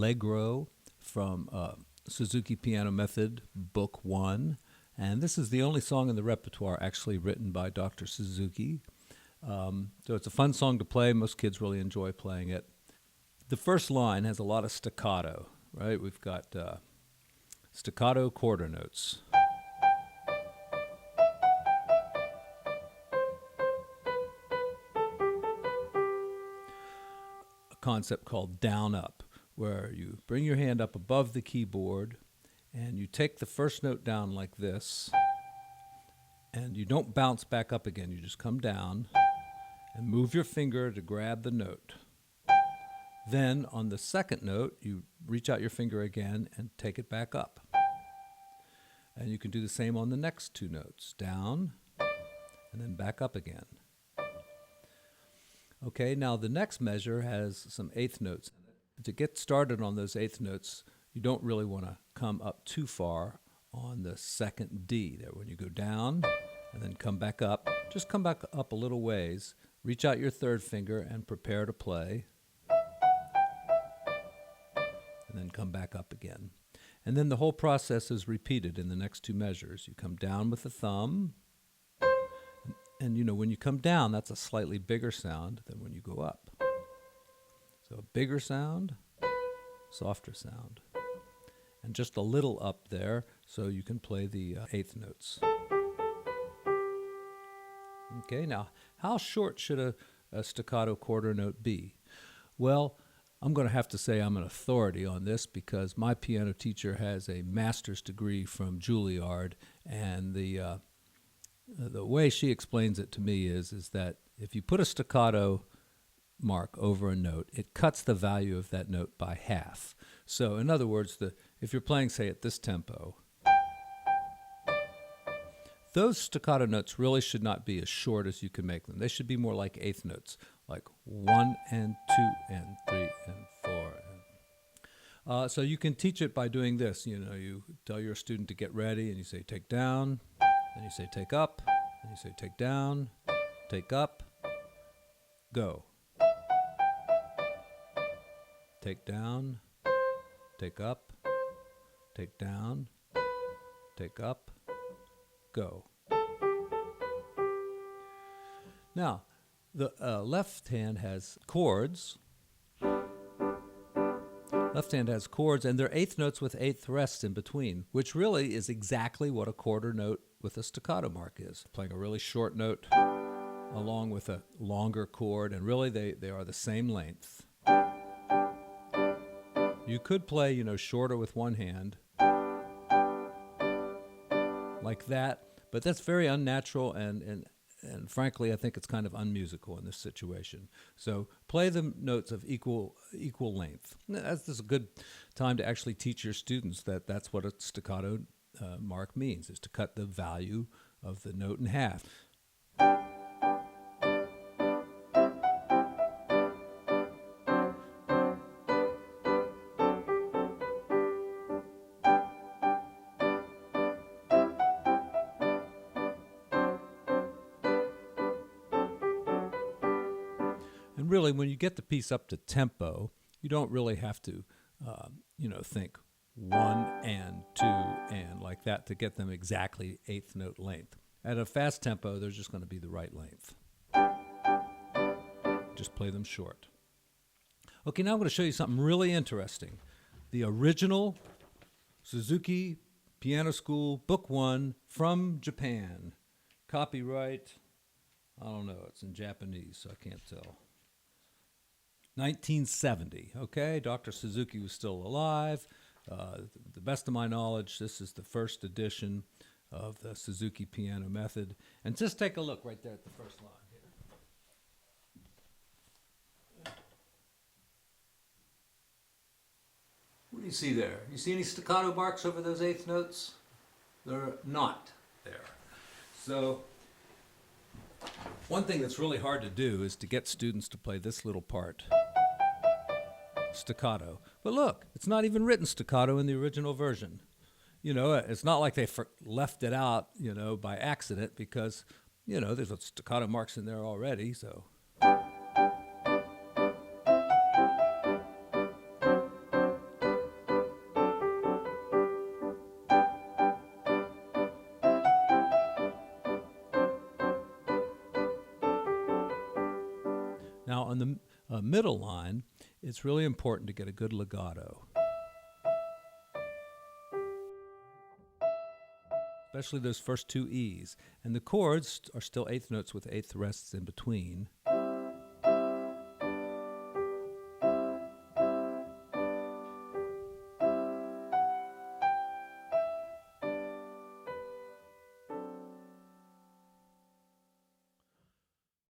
Allegro from Suzuki Piano Method, Book 1. And this is the only song in the repertoire actually written by Dr. Suzuki. So it's a fun song to play. Most kids really enjoy playing it. The first line has a lot of staccato, right? We've got staccato quarter notes. A concept called down up, where you bring your hand up above the keyboard and you take the first note down like this, and you don't bounce back up again. You just come down and move your finger to grab the note. Then on the second note, you reach out your finger again and take it back up. And you can do the same on the next two notes, down and then back up again. Okay, now the next measure has some eighth notes in it. To get started on those eighth notes, you don't really want to come up too far on the second D there. When you go down and then come back up, just come back up a little ways, reach out your third finger and prepare to play, and then come back up again. And then the whole process is repeated in the next two measures. You come down with the thumb, and you know, when you come down, that's a slightly bigger sound than when you go up. So a bigger sound, softer sound, and just a little up there so you can play the eighth notes. Okay, now how short should a staccato quarter note be? Well, I'm going to have to say I'm an authority on this because my piano teacher has a master's degree from Juilliard, and the way she explains it to me is that if you put a staccato mark over a note, it cuts the value of that note by half. So in other words, if you're playing, say, at this tempo, those staccato notes really should not be as short as you can make them. They should be more like eighth notes, like 1 and 2 and 3 and 4. So you can teach it by doing this. You know, you tell your student to get ready, and you say take down, then you say take up, then you say take down, take up, go. Take down, take up, take down, take up, go. Now, the left hand has chords. Left hand has chords, and they're eighth notes with eighth rests in between, which really is exactly what a quarter note with a staccato mark is. Playing a really short note along with a longer chord, and really they are the same length. You could play, you know, shorter with one hand, like that, but that's very unnatural, and frankly, I think it's kind of unmusical in this situation. So play the notes of equal length. This is a good time to actually teach your students that that's what a staccato mark means, is to cut the value of the note in half. And really, when you get the piece up to tempo, you don't really have to, think 1 and 2 and like that to get them exactly eighth note length. At a fast tempo, they're just going to be the right length. Just play them short. Okay, now I'm going to show you something really interesting. The original Suzuki Piano School Book 1 from Japan. Copyright, I don't know, it's in Japanese, so I can't tell. 1970, okay? Dr. Suzuki was still alive. The best of my knowledge, this is the first edition of the Suzuki Piano Method. And just take a look right there at the first line here. What do you see there? You see any staccato marks over those eighth notes? They're not there. So one thing that's really hard to do is to get students to play this little part, staccato. But look, it's not even written staccato in the original version. You know, it's not like they left it out, you know, by accident, because, you know, there's staccato marks in there already, so. on the middle line, it's really important to get a good legato, especially those first two E's. And the chords are still eighth notes with eighth rests in between.